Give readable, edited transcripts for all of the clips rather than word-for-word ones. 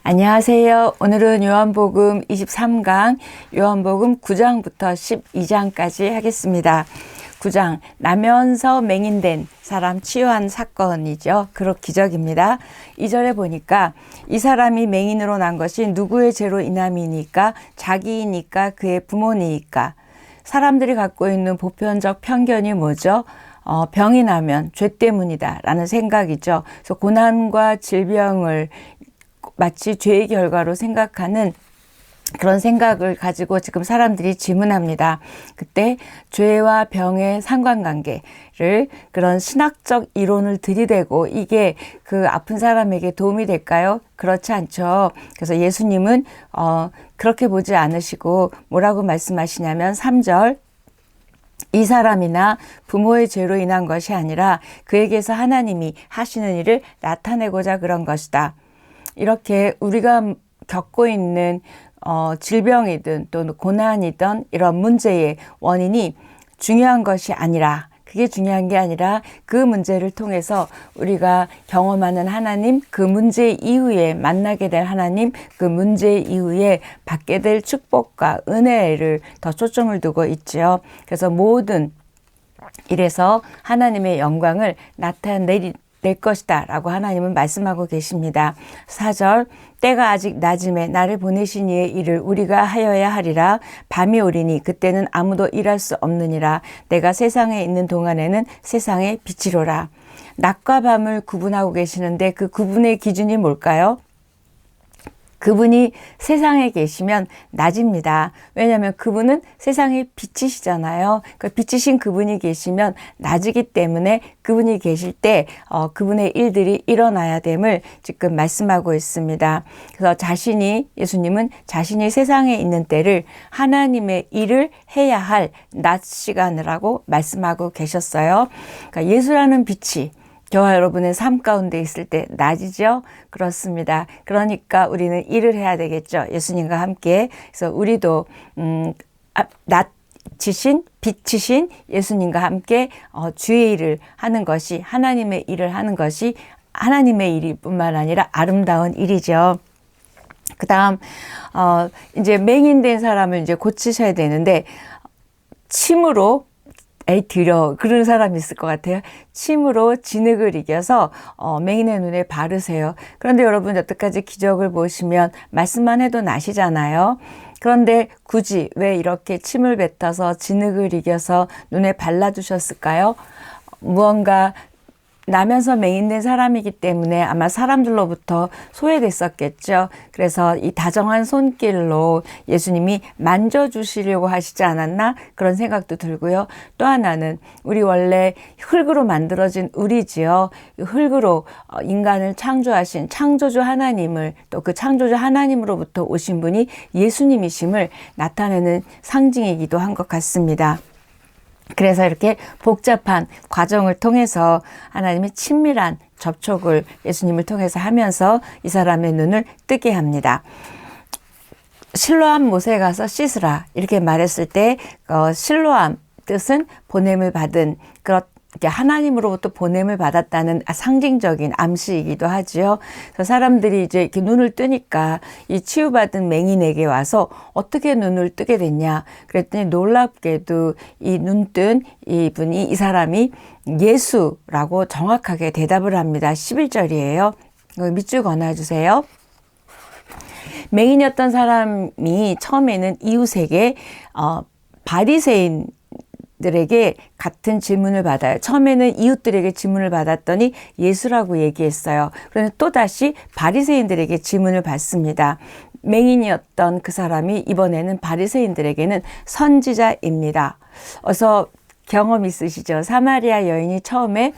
안녕하세요. 오늘은 요한복음 23강, 요한복음 9장부터 12장까지 하겠습니다. 9장, 나면서 맹인된 사람 치유한 사건이죠. 그런 기적입니다. 2절에 보니까 이 사람이 맹인으로 난 것이 누구의 죄로 인함이니까, 자기이니까, 그의 부모니까. 사람들이 갖고 있는 보편적 편견이 뭐죠? 병이 나면 죄 때문이다 라는 생각이죠. 그래서 고난과 질병을 마치 죄의 결과로 생각하는 그런 생각을 가지고 지금 사람들이 질문합니다. 그때 죄와 병의 상관관계를 그런 신학적 이론을 들이대고 이게 그 아픈 사람에게 도움이 될까요? 그렇지 않죠. 그래서 예수님은 그렇게 보지 않으시고 뭐라고 말씀하시냐면 3절, 이 사람이나 부모의 죄로 인한 것이 아니라 그에게서 하나님이 하시는 일을 나타내고자 그런 것이다. 이렇게 우리가 겪고 있는 질병이든 또 고난이든 이런 문제의 원인이 중요한 것이 아니라, 그게 중요한 게 아니라 그 문제를 통해서 우리가 경험하는 하나님, 그 문제 이후에 만나게 될 하나님, 그 문제 이후에 받게 될 축복과 은혜를 더 초점을 두고 있죠. 그래서 모든 일에서 하나님의 영광을 나타낼 것이다 라고 하나님은 말씀하고 계십니다. 4절, 때가 아직 낮음에 나를 보내신 이의 일을 우리가 하여야 하리라. 밤이 오리니 그때는 아무도 일할 수 없느니라. 내가 세상에 있는 동안에는 세상의 빛이로라. 낮과 밤을 구분하고 계시는데 그 구분의 기준이 뭘까요? 그분이 세상에 계시면 낮입니다. 왜냐하면 그분은 세상의 빛이시잖아요. 그 빛이신 그분이 계시면 낮이기 때문에 그분이 계실 때 그분의 일들이 일어나야 됨을 지금 말씀하고 있습니다. 그래서 예수님은 자신이 세상에 있는 때를 하나님의 일을 해야 할 낮 시간이라고 말씀하고 계셨어요. 그러니까 예수라는 빛이 저와 여러분의 삶 가운데 있을 때 낮이죠. 그렇습니다. 그러니까 우리는 일을 해야 되겠죠. 예수님과 함께. 그래서 우리도 낮이신 빛이신 예수님과 함께 주의 일을 하는 것이, 하나님의 일을 하는 것이 하나님의 일뿐만 아니라 아름다운 일이죠. 그 다음 이제 맹인된 사람을 이제 고치셔야 되는데, 침으로 그런 사람이 있을 것 같아요. 침으로 진흙을 이겨서 맹인의 눈에 바르세요. 그런데 여러분, 여태까지 기적을 보시면 말씀만 해도 나시잖아요. 그런데 굳이 왜 이렇게 침을 뱉어서 진흙을 이겨서 눈에 발라주셨을까요? 무언가 나면서 맹인된 사람이기 때문에 아마 사람들로부터 소외됐었겠죠. 그래서 이 다정한 손길로 예수님이 만져주시려고 하시지 않았나 그런 생각도 들고요. 또 하나는 우리 원래 흙으로 만들어진 우리지요. 흙으로 인간을 창조하신 창조주 하나님을, 또 그 창조주 하나님으로부터 오신 분이 예수님이심을 나타내는 상징이기도 한 것 같습니다. 그래서 이렇게 복잡한 과정을 통해서 하나님이 친밀한 접촉을 예수님을 통해서 하면서 이 사람의 눈을 뜨게 합니다. 실로암 못에 가서 씻으라 이렇게 말했을 때 실로암 뜻은 보냄을 받은, 하나님으로부터 보냄을 받았다는 상징적인 암시이기도 하지요. 그래서 사람들이 이제 이렇게 눈을 뜨니까 이 치유받은 맹인에게 와서 어떻게 눈을 뜨게 됐냐 그랬더니 놀랍게도 이 눈뜬 이 사람이 예수라고 정확하게 대답을 합니다. 11절이에요. 밑줄 그어놔주세요. 맹인이었던 사람이 처음에는 이웃에게 바리새인 들에게 같은 질문을 받아요. 처음에는 이웃들에게 질문을 받았더니 예수라고 얘기했어요. 그런데 또다시 바리새인들에게 질문을 받습니다. 맹인이었던 그 사람이 이번에는 바리새인들에게는 선지자입니다. 어서 경험 있으시죠? 사마리아 여인이 처음에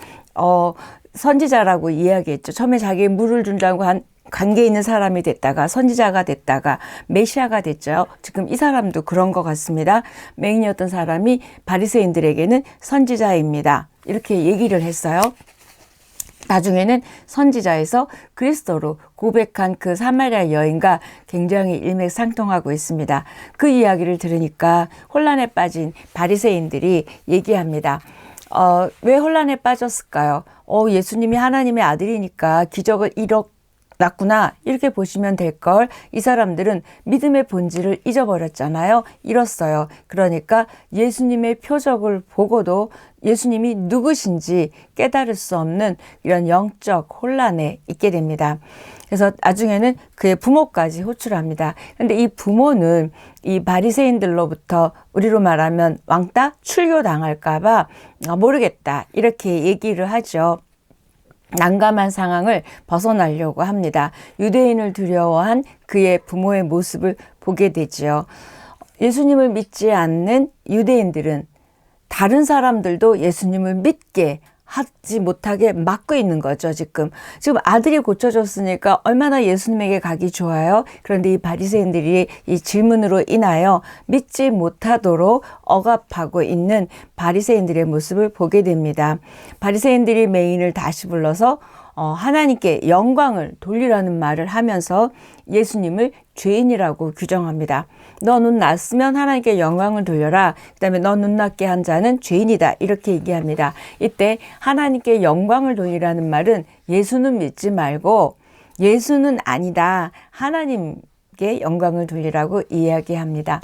선지자라고 이야기했죠. 처음에 자기의 물을 준다고 관계 있는 사람이 됐다가 선지자가 됐다가 메시아가 됐죠. 지금 이 사람도 그런 것 같습니다. 맹인이었던 사람이 바리새인들에게는 선지자입니다. 이렇게 얘기를 했어요. 나중에는 선지자에서 그리스도로 고백한 그 사마리아 여인과 굉장히 일맥상통하고 있습니다. 그 이야기를 들으니까 혼란에 빠진 바리새인들이 얘기합니다. 왜 혼란에 빠졌을까요? 예수님이 하나님의 아들이니까 기적을 났구나 이렇게 보시면 될 걸. 이 사람들은 믿음의 본질을 잊어버렸잖아요. 잃었어요. 그러니까 예수님의 표적을 보고도 예수님이 누구신지 깨달을 수 없는 이런 영적 혼란에 있게 됩니다. 그래서 나중에는 그의 부모까지 호출합니다. 그런데 이 부모는 이 바리새인들로부터 우리로 말하면 왕따 출교당할까 봐 모르겠다 이렇게 얘기를 하죠. 난감한 상황을 벗어나려고 합니다. 유대인을 두려워한 그의 부모의 모습을 보게 되지요. 예수님을 믿지 않는 유대인들은 다른 사람들도 예수님을 믿게 하지 못하게 막고 있는 거죠. 지금 아들이 고쳐졌으니까 얼마나 예수님에게 가기 좋아요. 그런데 이 바리새인들이 이 질문으로 인하여 믿지 못하도록 억압하고 있는 바리새인들의 모습을 보게 됩니다. 바리새인들이 맹인을 다시 불러서 하나님께 영광을 돌리라는 말을 하면서 예수님을 죄인이라고 규정합니다. 너 눈 났으면 하나님께 영광을 돌려라. 그 다음에 너 눈 났게 한 자는 죄인이다. 이렇게 얘기합니다. 이때 하나님께 영광을 돌리라는 말은 예수는 믿지 말고 예수는 아니다. 하나님께 영광을 돌리라고 이야기합니다.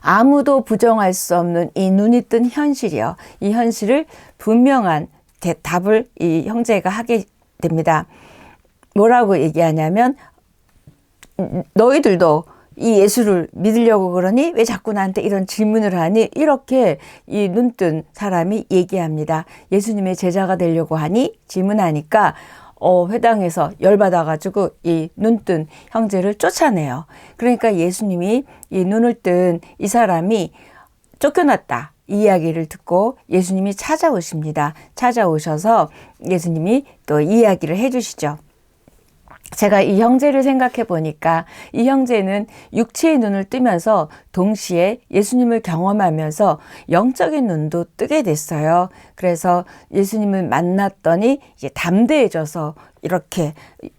아무도 부정할 수 없는 이 눈이 뜬 현실이요. 이 현실을 분명한 답을 이 형제가 하게 됩니다. 뭐라고 얘기하냐면 너희들도 이 예수를 믿으려고 그러니 왜 자꾸 나한테 이런 질문을 하니? 이렇게 이 눈뜬 사람이 얘기합니다. 예수님의 제자가 되려고 하니? 질문하니까 회당에서 열받아가지고 이 눈뜬 형제를 쫓아내요. 그러니까 예수님이 이 눈을 뜬 이 사람이 쫓겨났다. 이 이야기를 듣고 예수님이 찾아오십니다. 찾아오셔서 예수님이 또 이야기를 해주시죠. 제가 이 형제를 생각해 보니까 이 형제는 육체의 눈을 뜨면서 동시에 예수님을 경험하면서 영적인 눈도 뜨게 됐어요. 그래서 예수님을 만났더니 이제 담대해져서 이렇게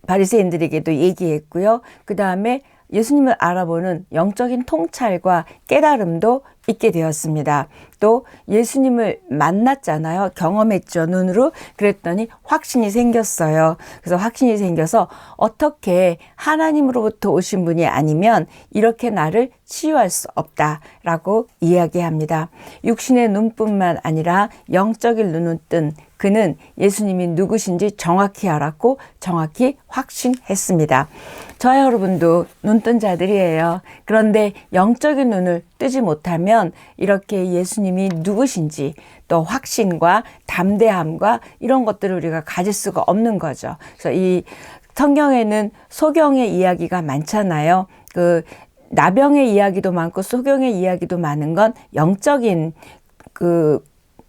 바리새인들에게도 얘기했고요. 그 다음에 예수님을 알아보는 영적인 통찰과 깨달음도 있게 되었습니다. 또 예수님을 만났잖아요. 경험했죠. 눈으로. 그랬더니 확신이 생겼어요. 그래서 확신이 생겨서 어떻게 하나님으로부터 오신 분이 아니면 이렇게 나를 치유할 수 없다라고 이야기합니다. 육신의 눈뿐만 아니라 영적인 눈을 뜬 그는 예수님이 누구신지 정확히 알았고 정확히 확신했습니다. 저와 여러분도 눈뜬 자들이에요. 그런데 영적인 눈을 뜨지 못하면 이렇게 예수님이 누구신지 또 확신과 담대함과 이런 것들을 우리가 가질 수가 없는 거죠. 그래서 이 성경에는 소경의 이야기가 많잖아요. 그 나병의 이야기도 많고 소경의 이야기도 많은 건 영적인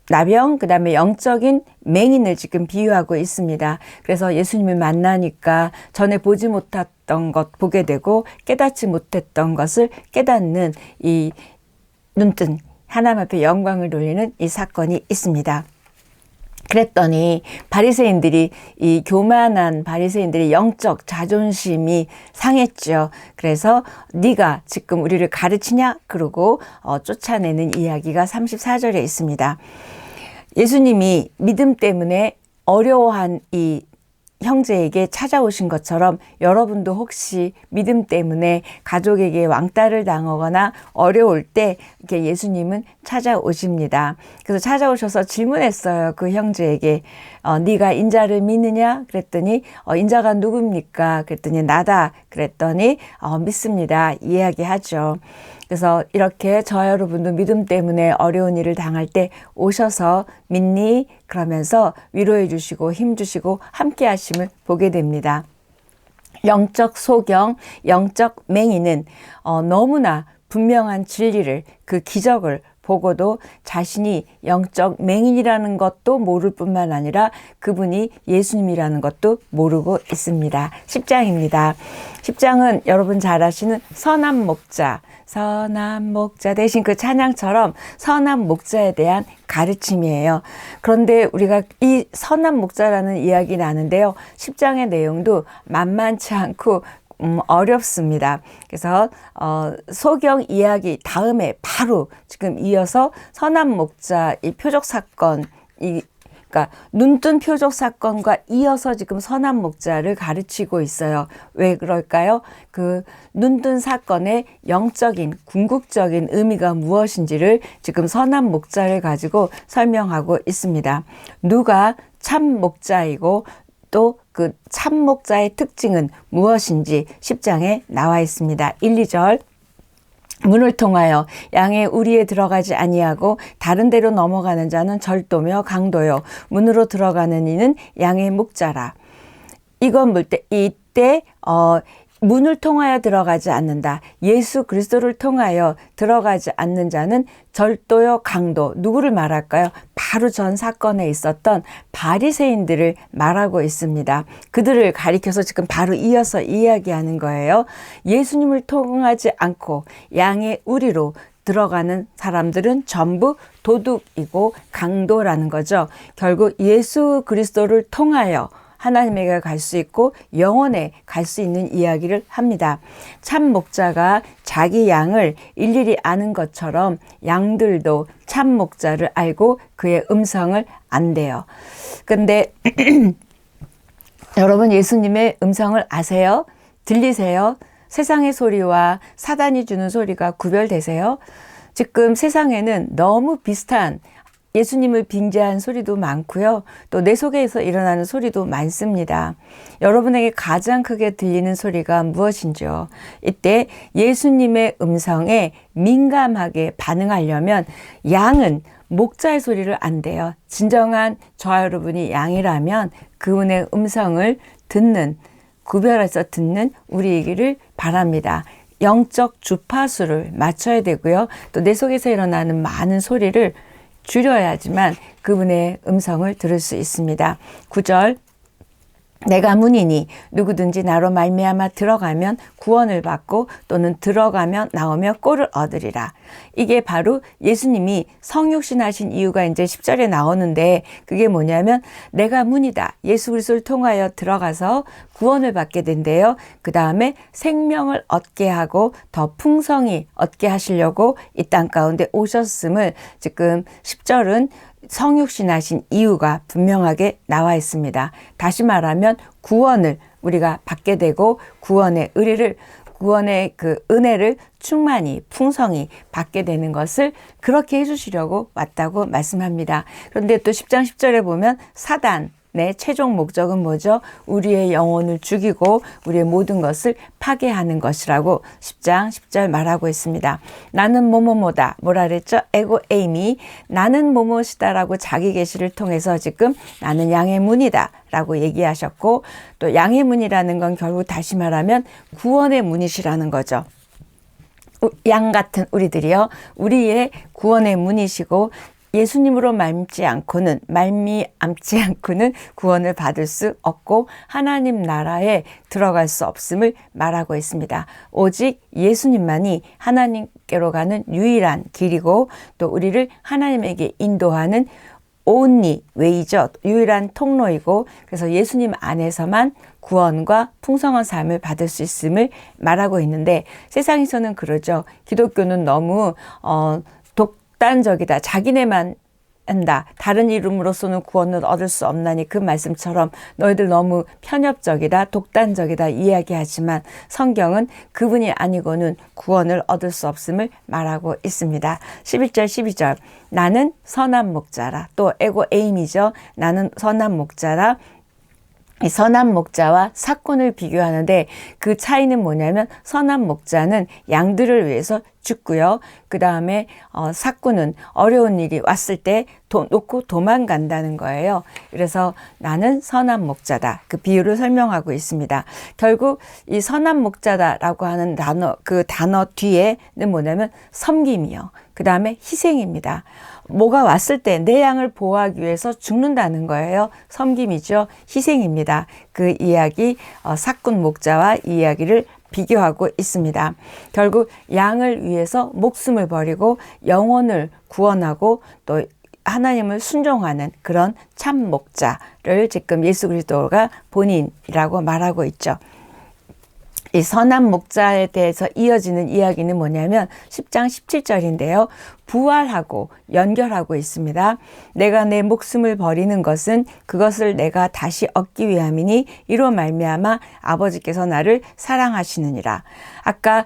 나병, 그 다음에 영적인 맹인을 지금 비유하고 있습니다. 그래서 예수님을 만나니까 전에 보지 못했던 것 보게 되고 깨닫지 못했던 것을 깨닫는 이 눈뜬 하나님 앞에 영광을 돌리는 이 사건이 있습니다. 그랬더니 바리새인들이 이 교만한 바리새인들의 영적 자존심이 상했죠. 그래서 네가 지금 우리를 가르치냐? 그러고 쫓아내는 이야기가 34절에 있습니다. 예수님이 믿음 때문에 어려워한 이 형제에게 찾아오신 것처럼 여러분도 혹시 믿음 때문에 가족에게 왕따를 당하거나 어려울 때 이렇게 예수님은 찾아오십니다. 그래서 찾아오셔서 질문했어요. 그 형제에게 네가 인자를 믿느냐? 그랬더니 인자가 누굽니까? 그랬더니 나다. 그랬더니 믿습니다. 이야기하죠. 그래서 이렇게 저와 여러분도 믿음 때문에 어려운 일을 당할 때 오셔서 믿니? 그러면서 위로해 주시고 힘 주시고 함께 하심을 보게 됩니다. 영적 소경, 영적 맹인은 너무나 분명한 진리를 그 기적을 보고도 자신이 영적 맹인이라는 것도 모를 뿐만 아니라 그분이 예수님이라는 것도 모르고 있습니다. 10장입니다. 10장은 여러분 잘 아시는 선한 목자, 선한 목자 대신 그 찬양처럼 선한 목자에 대한 가르침이에요. 그런데 우리가 이 선한 목자라는 이야기 나는데요. 10장의 내용도 만만치 않고 어렵습니다. 그래서 소경 이야기 다음에 바로 지금 이어서 선한 목자 이 표적 사건 이 그러니까 눈뜬 표적 사건과 이어서 지금 선한 목자를 가르치고 있어요. 왜 그럴까요? 그 눈뜬 사건의 영적인, 궁극적인 의미가 무엇인지를 지금 선한 목자를 가지고 설명하고 있습니다. 누가 참 목자이고 또 그 참 목자의 특징은 무엇인지 10장에 나와 있습니다. 1, 2절. 문을 통하여 양의 우리에 들어가지 아니하고 다른 데로 넘어가는 자는 절도며 강도요. 문으로 들어가는 이는 양의 목자라. 이건 이때 문을 통하여 들어가지 않는다. 예수 그리스도를 통하여 들어가지 않는 자는 절도요, 강도. 누구를 말할까요? 바로 전 사건에 있었던 바리새인들을 말하고 있습니다. 그들을 가리켜서 지금 바로 이어서 이야기하는 거예요. 예수님을 통하지 않고 양의 우리로 들어가는 사람들은 전부 도둑이고 강도라는 거죠. 결국 예수 그리스도를 통하여 하나님에게 갈 수 있고 영원에 갈 수 있는 이야기를 합니다. 참 목자가 자기 양을 일일이 아는 것처럼 양들도 참 목자를 알고 그의 음성을 안대요. 근데 여러분 예수님의 음성을 아세요? 들리세요? 세상의 소리와 사단이 주는 소리가 구별되세요? 지금 세상에는 너무 비슷한 예수님을 빙자한 소리도 많고요. 또 내 속에서 일어나는 소리도 많습니다. 여러분에게 가장 크게 들리는 소리가 무엇인지요? 이때 예수님의 음성에 민감하게 반응하려면 양은 목자의 소리를 안대요. 진정한 저와 여러분이 양이라면 그분의 음성을 듣는, 구별해서 듣는 우리이기를 바랍니다. 영적 주파수를 맞춰야 되고요. 또 내 속에서 일어나는 많은 소리를 줄여야지만 그분의 음성을 들을 수 있습니다. 9절. 내가 문이니 누구든지 나로 말미암아 들어가면 구원을 받고 또는 들어가면 나오며 꼴을 얻으리라. 이게 바로 예수님이 성육신 하신 이유가 이제 10절에 나오는데 그게 뭐냐면 내가 문이다. 예수 그리스도를 통하여 들어가서 구원을 받게 된대요. 그 다음에 생명을 얻게 하고 더 풍성히 얻게 하시려고 이 땅 가운데 오셨음을 지금 10절은 성육신 하신 이유가 분명하게 나와 있습니다. 다시 말하면 구원을 우리가 받게 되고 구원의 그 은혜를 충만히 풍성히 받게 되는 것을 그렇게 해주시려고 왔다고 말씀합니다. 그런데 또 10장 10절에 보면 사단의 최종 목적은 뭐죠? 우리의 영혼을 죽이고 우리의 모든 것을 파괴하는 것이라고 10장 10절 말하고 있습니다. 나는 뭐뭐뭐다. 뭐라 그랬죠? 에고 에이미. 나는 뭐뭐시다라고 자기 계시를 통해서 지금 나는 양의 문이다 라고 얘기하셨고 또 양의 문이라는 건 결국 다시 말하면 구원의 문이시라는 거죠. 양 같은 우리들이요. 우리의 구원의 문이시고 예수님으로 말미암지 않고는 구원을 받을 수 없고 하나님 나라에 들어갈 수 없음을 말하고 있습니다. 오직 예수님만이 하나님께로 가는 유일한 길이고 또 우리를 하나님에게 인도하는 only way죠. 유일한 통로이고 그래서 예수님 안에서만 구원과 풍성한 삶을 받을 수 있음을 말하고 있는데 세상에서는 그러죠. 기독교는 너무 독단적이다. 자기네만 한다. 다른 이름으로서는 구원을 얻을 수 없나니 그 말씀처럼 너희들 너무 편협적이다. 독단적이다 이야기하지만 성경은 그분이 아니고는 구원을 얻을 수 없음을 말하고 있습니다. 11절 12절 나는 선한 목자라. 또 에고 에임이죠. 나는 선한 목자라. 이 선한 목자와 삭꾼을 비교하는데 그 차이는 뭐냐면 선한 목자는 양들을 위해서 죽고요. 그 다음에 삭꾼은 어려운 일이 왔을 때 놓고 도망간다는 거예요. 그래서 나는 선한 목자다. 그 비유를 설명하고 있습니다. 결국 이 선한 목자다라고 하는 그 단어 뒤에는 뭐냐면 섬김이요. 그 다음에 희생입니다. 뭐가 왔을 때 내 양을 보호하기 위해서 죽는다는 거예요. 섬김이죠. 희생입니다. 그 이야기 삭꾼 목자와 이 이야기를 비교하고 있습니다. 결국 양을 위해서 목숨을 버리고 영혼을 구원하고 또 하나님을 순종하는 그런 참 목자를 지금 예수 그리스도가 본인이라고 말하고 있죠. 이 선한 목자에 대해서 이어지는 이야기는 뭐냐면 10장 17절인데요. 부활하고 연결하고 있습니다. 내가 내 목숨을 버리는 것은 그것을 내가 다시 얻기 위함이니 이로 말미암아 아버지께서 나를 사랑하시느니라. 아까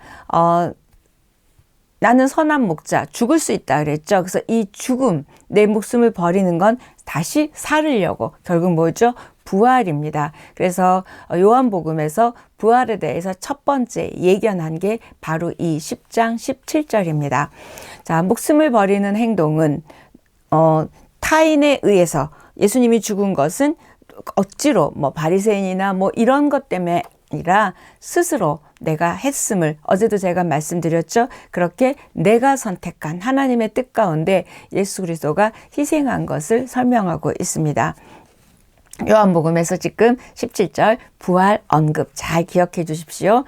나는 선한 목자, 죽을 수 있다 그랬죠. 그래서 이 죽음, 내 목숨을 버리는 건 다시 살으려고, 결국 뭐죠? 부활입니다. 그래서 요한복음에서 부활에 대해서 첫 번째 예견한 게 바로 이 10장 17절입니다. 자, 목숨을 버리는 행동은 타인에 의해서, 예수님이 죽은 것은 억지로 바리새인이나 이런 것 때문에 아니라 스스로 내가 했음을, 어제도 제가 말씀드렸죠. 그렇게 내가 선택한 하나님의 뜻 가운데 예수 그리스도가 희생한 것을 설명하고 있습니다. 요한복음에서 지금 17절 부활 언급 잘 기억해 주십시오.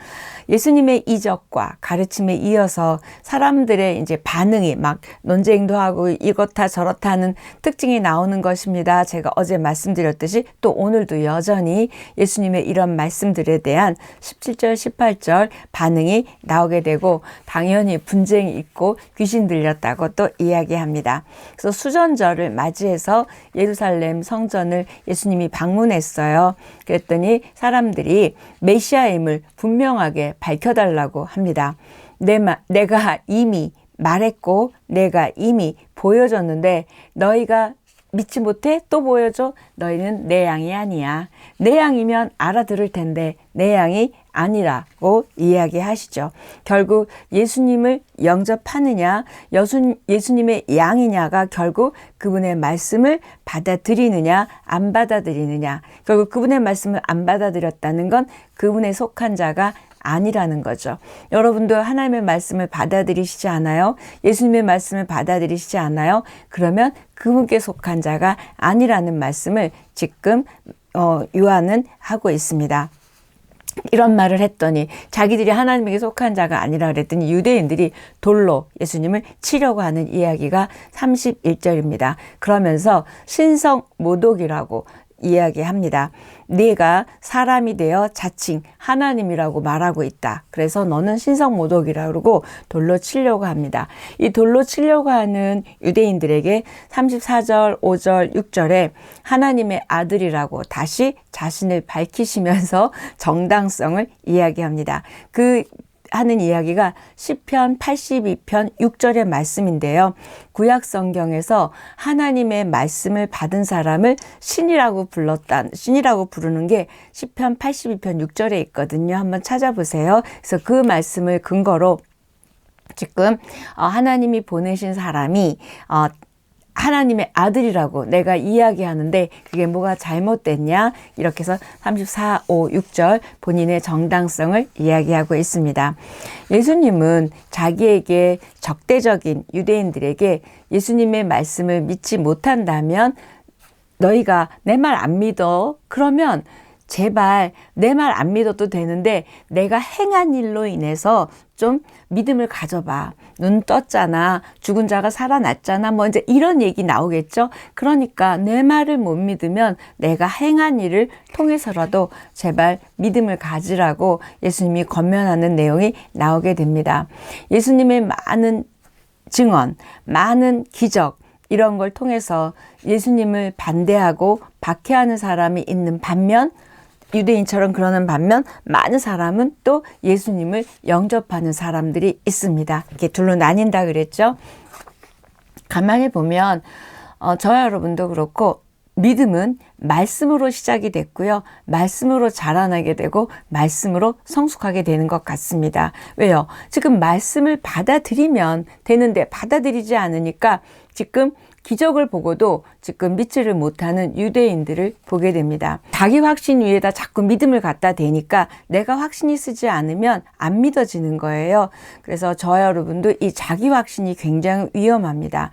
예수님의 이적과 가르침에 이어서 사람들의 이제 반응이 막 논쟁도 하고 이렇다 저렇다 하는 특징이 나오는 것입니다. 제가 어제 말씀드렸듯이 또 오늘도 여전히 예수님의 이런 말씀들에 대한 17절, 18절 반응이 나오게 되고 당연히 분쟁이 있고 귀신 들렸다고 또 이야기합니다. 그래서 수전절을 맞이해서 예루살렘 성전을 예수님이 방문했어요. 그랬더니 사람들이 메시아임을 분명하게 밝혀달라고 합니다. 내가 이미 말했고 내가 이미 보여줬는데 너희가 믿지 못해? 또 보여줘? 너희는 내 양이 아니야. 내 양이면 알아들을 텐데 내 양이 아니라고 이야기하시죠. 결국 예수님을 영접하느냐, 예수님의 양이냐가 결국 그분의 말씀을 받아들이느냐, 안 받아들이느냐. 결국 그분의 말씀을 안 받아들였다는 건 그분에 속한 자가 아니라는 거죠. 여러분도 하나님의 말씀을 받아들이시지 않아요? 예수님의 말씀을 받아들이시지 않아요? 그러면 그분께 속한 자가 아니라는 말씀을 지금 요한은 하고 있습니다. 이런 말을 했더니 자기들이 하나님에게 속한 자가 아니라 그랬더니 유대인들이 돌로 예수님을 치려고 하는 이야기가 31절입니다. 그러면서 신성모독이라고 이야기합니다. 네가 사람이 되어 자칭 하나님이라고 말하고 있다. 그래서 너는 신성모독이라고 그러고 돌로 치려고 합니다. 이 돌로 치려고 하는 유대인들에게 34절, 5절, 6절에 하나님의 아들이라고 다시 자신을 밝히시면서 정당성을 이야기합니다. 하는 이야기가 시편 82편 6절의 말씀인데요. 구약 성경에서 하나님의 말씀을 받은 사람을 신이라고 부르는 게 시편 82편 6절에 있거든요. 한번 찾아보세요. 그래서 그 말씀을 근거로 지금 하나님이 보내신 사람이 하나님의 아들이라고 내가 이야기하는데 그게 뭐가 잘못됐냐? 이렇게 해서 34, 5, 6절 본인의 정당성을 이야기하고 있습니다. 예수님은 자기에게 적대적인 유대인들에게 예수님의 말씀을 믿지 못한다면 너희가 내 말 안 믿어? 그러면 제발 내 말 안 믿어도 되는데 내가 행한 일로 인해서 좀 믿음을 가져봐. 눈 떴잖아. 죽은 자가 살아났잖아. 이제 이런 얘기 나오겠죠. 그러니까 내 말을 못 믿으면 내가 행한 일을 통해서라도 제발 믿음을 가지라고 예수님이 권면하는 내용이 나오게 됩니다. 예수님의 많은 증언, 많은 기적 이런 걸 통해서 예수님을 반대하고 박해하는 사람이 있는 반면 유대인처럼 그러는 반면 많은 사람은 또 예수님을 영접하는 사람들이 있습니다. 이렇게 둘로 나뉜다 그랬죠. 가만히 보면 저와 여러분도 그렇고 믿음은 말씀으로 시작이 됐고요. 말씀으로 자라나게 되고 말씀으로 성숙하게 되는 것 같습니다. 왜요? 지금 말씀을 받아들이면 되는데 받아들이지 않으니까 지금 기적을 보고도 지금 믿지를 못하는 유대인들을 보게 됩니다. 자기 확신 위에다 자꾸 믿음을 갖다 대니까 내가 확신이 쓰지 않으면 안 믿어지는 거예요. 그래서 저와 여러분도 이 자기 확신이 굉장히 위험합니다.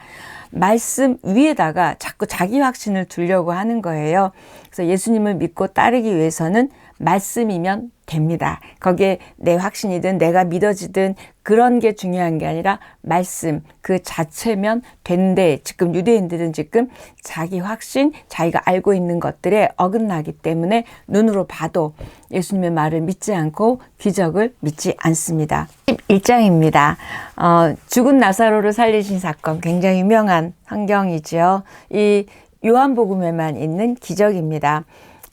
말씀 위에다가 자꾸 자기 확신을 두려고 하는 거예요. 그래서 예수님을 믿고 따르기 위해서는 말씀이면 됩니다. 거기에 내 확신이든 내가 믿어지든 그런 게 중요한 게 아니라 말씀 그 자체면 된대. 지금 유대인들은 지금 자기 확신, 자기가 알고 있는 것들에 어긋나기 때문에 눈으로 봐도 예수님의 말을 믿지 않고 기적을 믿지 않습니다. 11장입니다. 죽은 나사로를 살리신 사건, 굉장히 유명한 성경이죠. 이 요한복음에만 있는 기적입니다.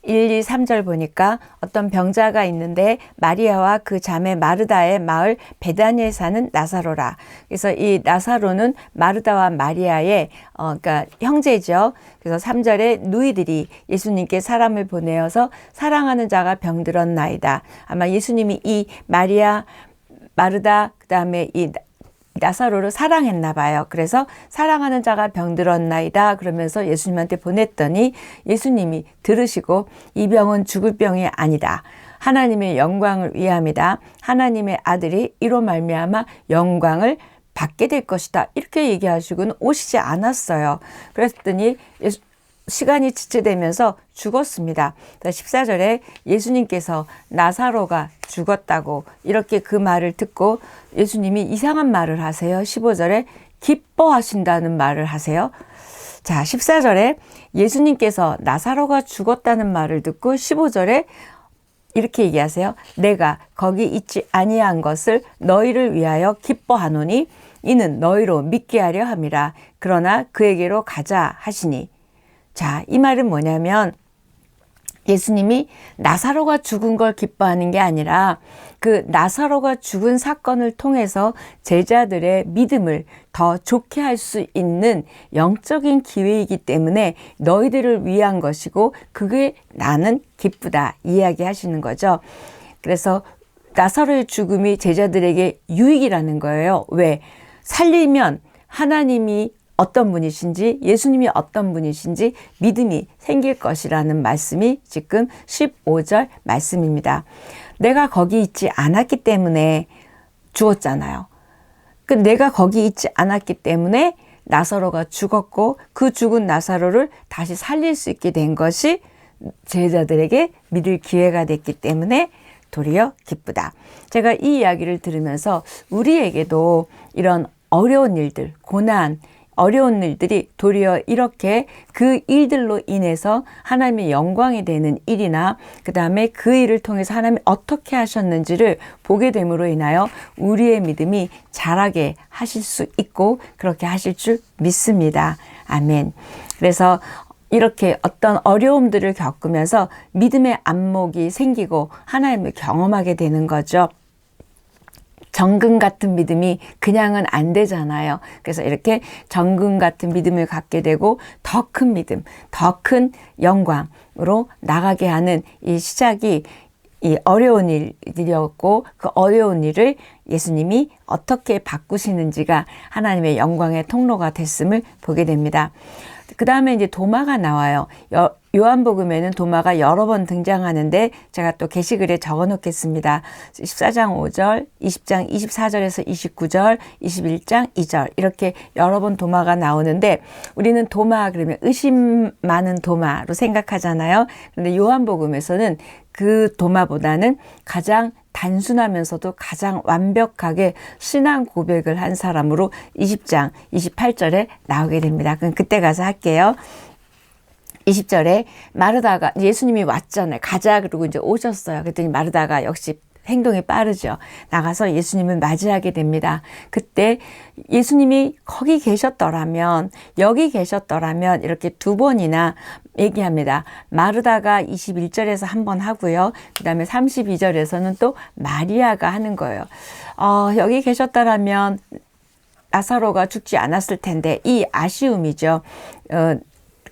1, 2, 3절 보니까 어떤 병자가 있는데 마리아와 그 자매 마르다의 마을 베다니에 사는 나사로라. 그래서 이 나사로는 마르다와 마리아의 그러니까 형제죠. 그래서 3절에 누이들이 예수님께 사람을 보내어서 사랑하는 자가 병들었나이다. 아마 예수님이 이 마리아, 마르다 그다음에 이 나사로를 사랑했나 봐요. 그래서 사랑하는 자가 병들었나이다 그러면서 예수님한테 보냈더니 예수님이 들으시고 이 병은 죽을 병이 아니다. 하나님의 영광을 위함이다. 하나님의 아들이 이로 말미암아 영광을 받게 될 것이다. 이렇게 얘기하시고는 오시지 않았어요. 그랬더니 시간이 지체되면서 죽었습니다. 14절에 예수님께서 나사로가 죽었다고 이렇게 그 말을 듣고 예수님이 이상한 말을 하세요. 15절에 기뻐하신다는 말을 하세요. 자, 14절에 예수님께서 나사로가 죽었다는 말을 듣고 15절에 이렇게 얘기하세요. 내가 거기 있지 아니한 것을 너희를 위하여 기뻐하노니 이는 너희로 믿게 하려 함이라. 그러나 그에게로 가자 하시니. 자, 이 말은 뭐냐면 예수님이 나사로가 죽은 걸 기뻐하는 게 아니라 그 나사로가 죽은 사건을 통해서 제자들의 믿음을 더 좋게 할 수 있는 영적인 기회이기 때문에 너희들을 위한 것이고 그게 나는 기쁘다 이야기하시는 거죠. 그래서 나사로의 죽음이 제자들에게 유익이라는 거예요. 왜? 살리면 하나님이 어떤 분이신지 예수님이 어떤 분이신지 믿음이 생길 것이라는 말씀이 지금 15절 말씀입니다. 내가 거기 있지 않았기 때문에 죽었잖아요. 그 내가 거기 있지 않았기 때문에 나사로가 죽었고 그 죽은 나사로를 다시 살릴 수 있게 된 것이 제자들에게 믿을 기회가 됐기 때문에 도리어 기쁘다. 제가 이 이야기를 들으면서 우리에게도 이런 어려운 일들, 고난, 어려운 일들이 도리어 이렇게 그 일들로 인해서 하나님의 영광이 되는 일이나 그 다음에 그 일을 통해서 하나님이 어떻게 하셨는지를 보게 됨으로 인하여 우리의 믿음이 자라게 하실 수 있고 그렇게 하실 줄 믿습니다. 아멘. 그래서 이렇게 어떤 어려움들을 겪으면서 믿음의 안목이 생기고 하나님을 경험하게 되는 거죠. 정금 같은 믿음이 그냥은 안 되잖아요. 그래서 이렇게 정금 같은 믿음을 갖게 되고 더 큰 믿음, 더 큰 영광으로 나가게 하는 이 시작이 이 어려운 일이었고 그 어려운 일을 예수님이 어떻게 바꾸시는지가 하나님의 영광의 통로가 됐음을 보게 됩니다. 그 다음에 이제 도마가 나와요. 요한복음에는 도마가 여러 번 등장하는데 제가 또 게시글에 적어 놓겠습니다. 14장 5절, 20장 24절에서 29절, 21장 2절 이렇게 여러 번 도마가 나오는데 우리는 도마 그러면 의심 많은 도마로 생각하잖아요. 그런데 요한복음에서는 그 도마보다는 가장 단순하면서도 가장 완벽하게 신앙 고백을 한 사람으로 20장 28절에 나오게 됩니다. 그럼 그때 가서 할게요. 20절에 마르다가 예수님이 왔잖아요. 가자 그러고 이제 오셨어요. 그랬더니 마르다가 역시 행동이 빠르죠. 나가서 예수님을 맞이하게 됩니다. 그때 예수님이 거기 계셨더라면 여기 계셨더라면 이렇게 두 번이나 얘기합니다. 마르다가 21절에서 한 번 하고요. 그 다음에 32절에서는 또 마리아가 하는 거예요. 여기 계셨더라면 나사로가 죽지 않았을 텐데 이 아쉬움이죠.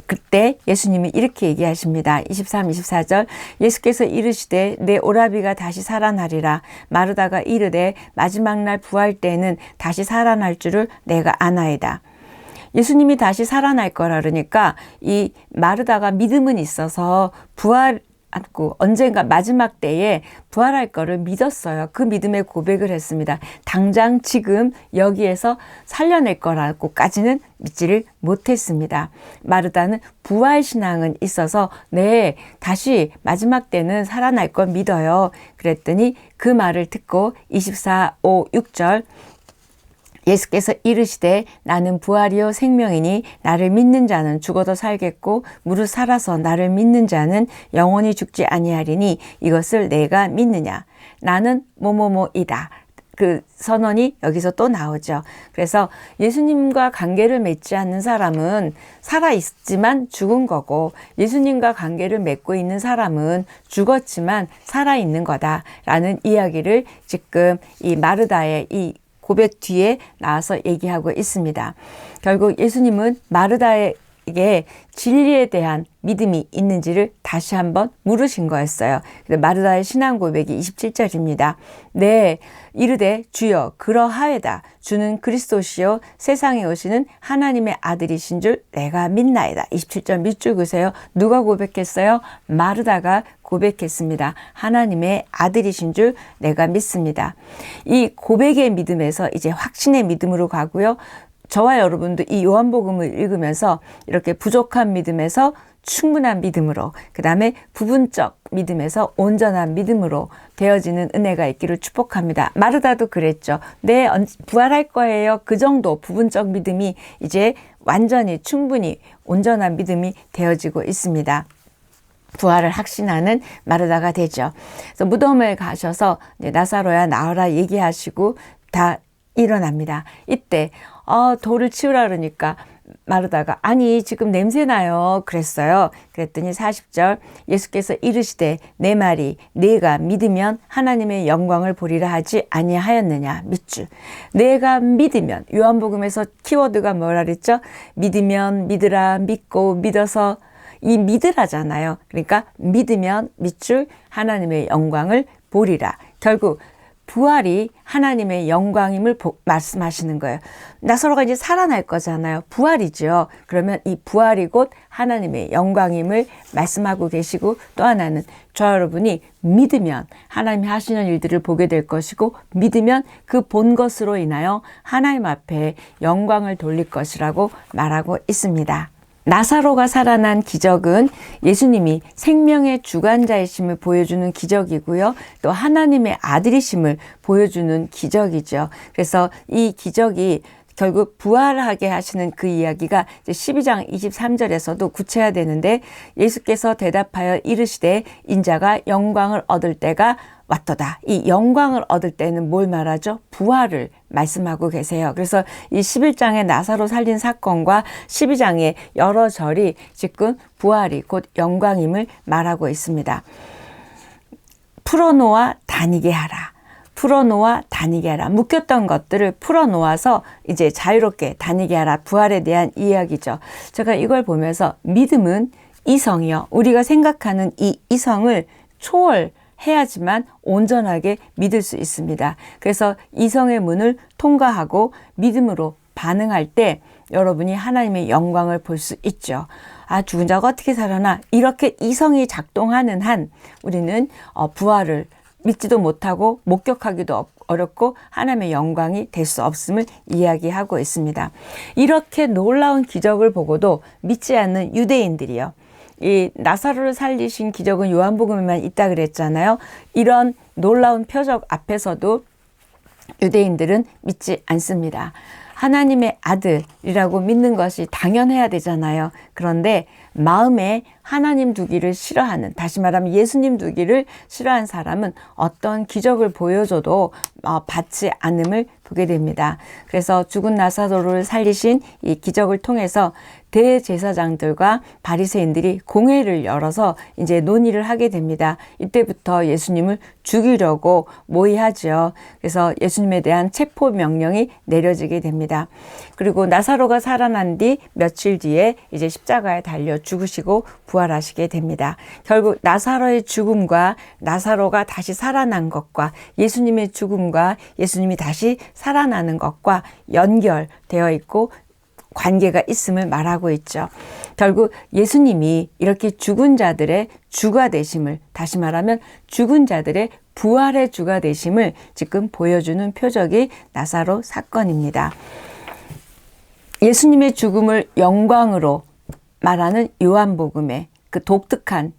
그때 예수님이 이렇게 얘기하십니다. 23, 24절 예수께서 이르시되 내 오라비가 다시 살아나리라. 마르다가 이르되 마지막 날 부활 때에는 다시 살아날 줄을 내가 아나이다. 예수님이 다시 살아날 거라 그러니까 이 마르다가 믿음은 있어서 부활 않고 언젠가 마지막 때에 부활할 거를 믿었어요. 그 믿음의 고백을 했습니다. 당장 지금 여기에서 살려낼 거라고까지는 믿지를 못했습니다. 마르다는 부활신앙은 있어서 네, 다시 마지막 때는 살아날 걸 믿어요. 그랬더니 그 말을 듣고 24, 5, 6절 예수께서 이르시되 나는 부활이요 생명이니 나를 믿는 자는 죽어도 살겠고 무릇 살아서 나를 믿는 자는 영원히 죽지 아니하리니 이것을 내가 믿느냐. 나는 뭐뭐뭐이다. 그 선언이 여기서 또 나오죠. 그래서 예수님과 관계를 맺지 않는 사람은 살아있지만 죽은 거고 예수님과 관계를 맺고 있는 사람은 죽었지만 살아있는 거다라는 이야기를 지금 이 마르다의 이 고백 뒤에 나와서 얘기하고 있습니다. 결국 예수님은 마르다에게 진리에 대한 믿음이 있는지를 다시 한번 물으신 거였어요. 마르다의 신앙 고백이 27절입니다. 네, 이르되 주여 그러하에다. 주는 그리스도시요 세상에 오시는 하나님의 아들이신 줄 내가 믿나이다. 27절 밑줄 그으세요. 누가 고백했어요? 마르다가 고백했습니다. 하나님의 아들이신 줄 내가 믿습니다. 이 고백의 믿음에서 이제 확신의 믿음으로 가고요. 저와 여러분도 이 요한복음을 읽으면서 이렇게 부족한 믿음에서 충분한 믿음으로, 그 다음에 부분적 믿음에서 온전한 믿음으로 되어지는 은혜가 있기를 축복합니다. 마르다도 그랬죠. 네, 부활할 거예요. 그 정도 부분적 믿음이 이제 완전히 충분히 온전한 믿음이 되어지고 있습니다. 부활을 확신하는 마르다가 되죠. 그래서 무덤을 가셔서 나사로야 나와라 얘기하시고 다 일어납니다. 이때 돌을 치우라 그러니까 마르다가 아니 지금 냄새나요 그랬어요. 그랬더니 40절 예수께서 이르시되 내 말이 네가 믿으면 하나님의 영광을 보리라 하지 아니하였느냐. 밑줄. 내가 믿으면, 요한복음에서 키워드가 뭐라 그랬죠? 믿으면, 믿으라, 믿고, 믿어서, 이 믿으라잖아요. 그러니까 믿으면 밑줄 하나님의 영광을 보리라. 결국 부활이 하나님의 영광임을 말씀하시는 거예요. 나사로가 이제 살아날 거잖아요. 부활이죠. 그러면 이 부활이 곧 하나님의 영광임을 말씀하고 계시고, 또 하나는 저 여러분이 믿으면 하나님이 하시는 일들을 보게 될 것이고, 믿으면 그 본 것으로 인하여 하나님 앞에 영광을 돌릴 것이라고 말하고 있습니다. 나사로가 살아난 기적은 예수님이 생명의 주관자이심을 보여주는 기적이고요. 또 하나님의 아들이심을 보여주는 기적이죠. 그래서 이 기적이 결국 부활하게 하시는 그 이야기가 이제 12장 23절에서도 구체화되는데, 예수께서 대답하여 이르시되 인자가 영광을 얻을 때가 왔도다. 이 영광을 얻을 때는 뭘 말하죠? 부활을 말씀하고 계세요. 그래서 이 11장의 나사로 살린 사건과 12장의 여러 절이 지금 부활이 곧 영광임을 말하고 있습니다. 풀어놓아 다니게 하라. 풀어놓아 다니게 하라. 묶였던 것들을 풀어놓아서 이제 자유롭게 다니게 하라. 부활에 대한 이야기죠. 제가 이걸 보면서 믿음은 이성이요. 우리가 생각하는 이 이성을 초월해야지만 온전하게 믿을 수 있습니다. 그래서 이성의 문을 통과하고 믿음으로 반응할 때 여러분이 하나님의 영광을 볼 수 있죠. 아, 죽은 자가 어떻게 살아나? 이렇게 이성이 작동하는 한 우리는 부활을 믿지도 못하고 목격하기도 어렵고 하나님의 영광이 될 수 없음을 이야기하고 있습니다. 이렇게 놀라운 기적을 보고도 믿지 않는 유대인들이요. 이 나사로를 살리신 기적은 요한복음에만 있다 그랬잖아요. 이런 놀라운 표적 앞에서도 유대인들은 믿지 않습니다. 하나님의 아들이라고 믿는 것이 당연해야 되잖아요. 그런데 마음에 하나님 두기를 싫어하는, 다시 말하면 예수님 두기를 싫어하는 사람은 어떤 기적을 보여줘도 받지 않음을 보게 됩니다. 그래서 죽은 나사로를 살리신 이 기적을 통해서 대제사장들과 바리새인들이 공회를 열어서 이제 논의를 하게 됩니다. 이때부터 예수님을 죽이려고 모의하죠. 그래서 예수님에 대한 체포 명령이 내려지게 됩니다. 그리고 나사로가 살아난 뒤 며칠 뒤에 이제 십자가에 달려 죽으시고 부활하시게 됩니다. 결국 나사로의 죽음과 나사로가 다시 살아난 것과 예수님의 죽음과 예수님이 다시 살아나는 것과 연결되어 있고 관계가 있음을 말하고 있죠. 결국 예수님이 이렇게 죽은 자들의 주가 되심을, 다시 말하면 죽은 자들의 부활의 주가 되심을 지금 보여주는 표적이 나사로 사건입니다. 예수님의 죽음을 영광으로 말하는 요한복음의 그 독특한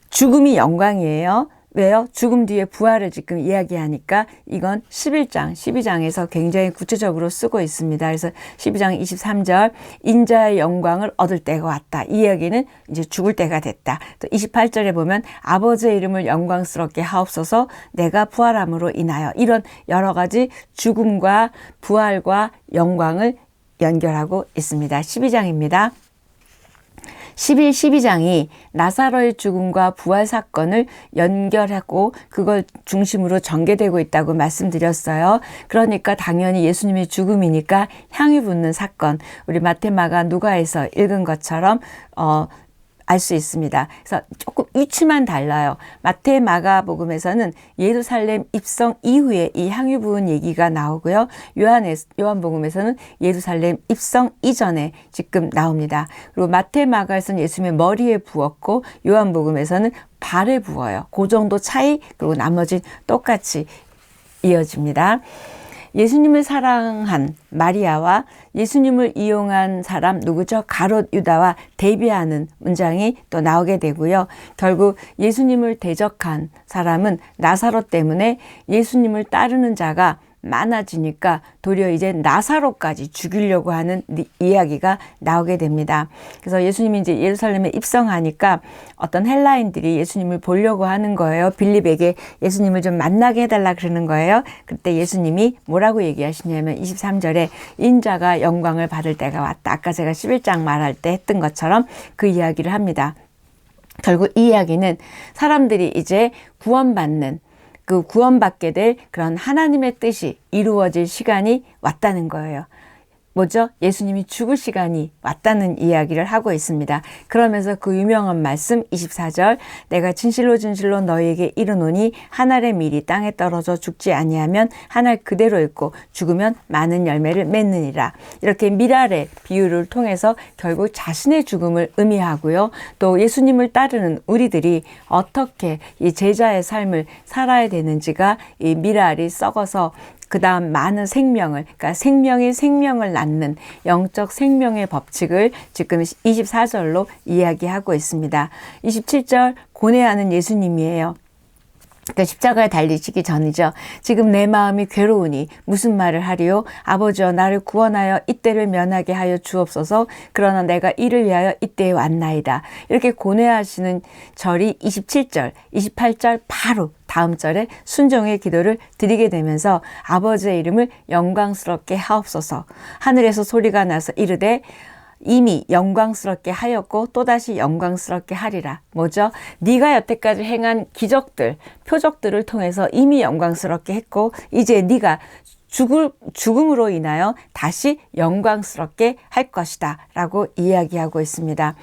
죽음이 영광이에요. 왜요? 죽음 뒤에 부활을 지금 이야기하니까 이건 11장, 12장에서 굉장히 구체적으로 쓰고 있습니다. 그래서 12장 23절 인자의 영광을 얻을 때가 왔다. 이 이야기는 이제 죽을 때가 됐다. 또 28절에 보면 아버지의 이름을 영광스럽게 하옵소서 내가 부활함으로 인하여, 이런 여러 가지 죽음과 부활과 영광을 연결하고 있습니다. 12장입니다. 12장이 나사로의 죽음과 부활 사건을 연결하고 그걸 중심으로 전개되고 있다고 말씀드렸어요. 그러니까 당연히 예수님의 죽음이니까 향이 붙는 사건, 우리 마태, 마가, 누가에서 읽은 것처럼 알 수 있습니다. 그래서 조금 위치만 달라요. 마태, 마가복음에서는 예루살렘 입성 이후에 이 향유 부은 얘기가 나오고요. 요한복음에서는 예루살렘 입성 이전에 지금 나옵니다. 그리고 마태, 마가에서는 예수님의 머리에 부었고 요한복음에서는 발에 부어요. 그 정도 차이, 그리고 나머지 똑같이 이어집니다. 예수님을 사랑한 마리아와 예수님을 이용한 사람 누구죠? 가롯 유다와 대비하는 문장이 또 나오게 되고요. 결국 예수님을 대적한 사람은 나사로 때문에 예수님을 따르는 자가 많아지니까 도리어 이제 나사로까지 죽이려고 하는 이야기가 나오게 됩니다. 그래서 예수님이 이제 예루살렘에 입성하니까 어떤 헬라인들이 예수님을 보려고 하는 거예요. 빌립에게 예수님을 좀 만나게 해달라 그러는 거예요. 그때 예수님이 뭐라고 얘기하시냐면 23절에 인자가 영광을 받을 때가 왔다. 아까 제가 11장 말할 때 했던 것처럼 그 이야기를 합니다. 결국 이 이야기는 사람들이 이제 구원받는, 그 구원받게 될 그런 하나님의 뜻이 이루어질 시간이 왔다는 거예요. 뭐죠? 예수님이 죽을 시간이 왔다는 이야기를 하고 있습니다. 그러면서 그 유명한 말씀 24절 내가 진실로 진실로 너희에게 이르노니 한 알의 밀이 땅에 떨어져 죽지 아니하면 한 알 그대로 있고 죽으면 많은 열매를 맺느니라. 이렇게 밀알의 비유를 통해서 결국 자신의 죽음을 의미하고요. 또 예수님을 따르는 우리들이 어떻게 이 제자의 삶을 살아야 되는지가 이 밀알이 썩어서 그 다음 많은 생명을, 그러니까 생명이 생명을 낳는 영적 생명의 법칙을 지금 24절로 이야기하고 있습니다. 27절 고뇌하는 예수님이에요. 그러니까 십자가에 달리시기 전이죠. 지금 내 마음이 괴로우니 무슨 말을 하리요? 아버지여 나를 구원하여 이때를 면하게 하여 주옵소서. 그러나 내가 이를 위하여 이때에 왔나이다. 이렇게 고뇌하시는 절이 27절, 28절 바로 다음 절에 순종의 기도를 드리게 되면서 아버지의 이름을 영광스럽게 하옵소서. 하늘에서 소리가 나서 이르되 이미 영광스럽게 하였고 또다시 영광스럽게 하리라. 뭐죠? 네가 여태까지 행한 기적들, 표적들을 통해서 이미 영광스럽게 했고 이제 네가 죽음으로 인하여 다시 영광스럽게 할 것이다 라고 이야기하고 있습니다.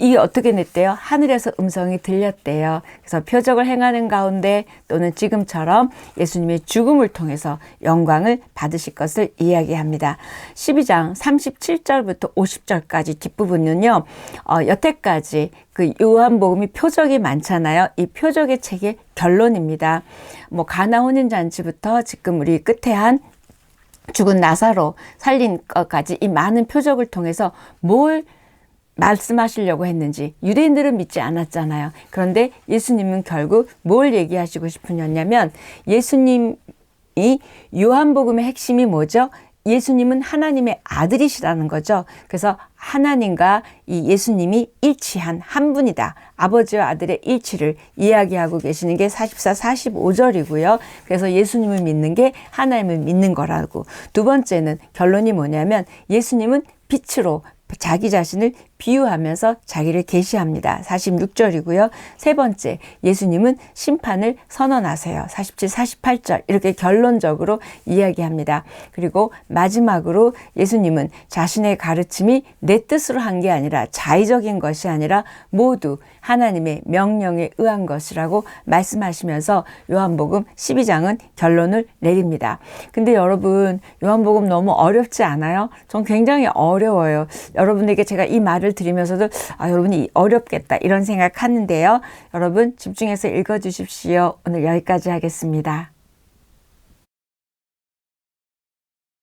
이게 어떻게 냈대요? 하늘에서 음성이 들렸대요. 그래서 표적을 행하는 가운데 또는 지금처럼 예수님의 죽음을 통해서 영광을 받으실 것을 이야기합니다. 12장 37절부터 50절까지 뒷부분은요. 여태까지 그 요한복음이 표적이 많잖아요. 이 표적의 책의 결론입니다. 뭐 가나 혼인잔치부터 지금 우리 끝에 한 죽은 나사로 살린 것까지 이 많은 표적을 통해서 뭘 말씀하시려고 했는지 유대인들은 믿지 않았잖아요. 그런데 예수님은 결국 뭘 얘기하시고 싶으셨냐면 예수님이 요한복음의 핵심이 뭐죠? 예수님은 하나님의 아들이시라는 거죠. 그래서 하나님과 이 예수님이 일치한 한 분이다. 아버지와 아들의 일치를 이야기하고 계시는 게 44, 45절이고요. 그래서 예수님을 믿는 게 하나님을 믿는 거라고. 두 번째는 결론이 뭐냐면 예수님은 빛으로 자기 자신을 비유하면서 자기를 계시합니다. 46절이고요. 세 번째, 예수님은 심판을 선언하세요. 47, 48절 이렇게 결론적으로 이야기합니다. 그리고 마지막으로 예수님은 자신의 가르침이 내 뜻으로 한 게 아니라 자의적인 것이 아니라 모두 하나님의 명령에 의한 것이라고 말씀하시면서 요한복음 12장은 결론을 내립니다. 근데 여러분, 요한복음 너무 어렵지 않아요? 전 굉장히 어려워요. 여러분에게 제가 이 말을 드리면서도 여러분이 어렵겠다 이런 생각하는데요. 여러분 집중해서 읽어주십시오. 오늘 여기까지 하겠습니다.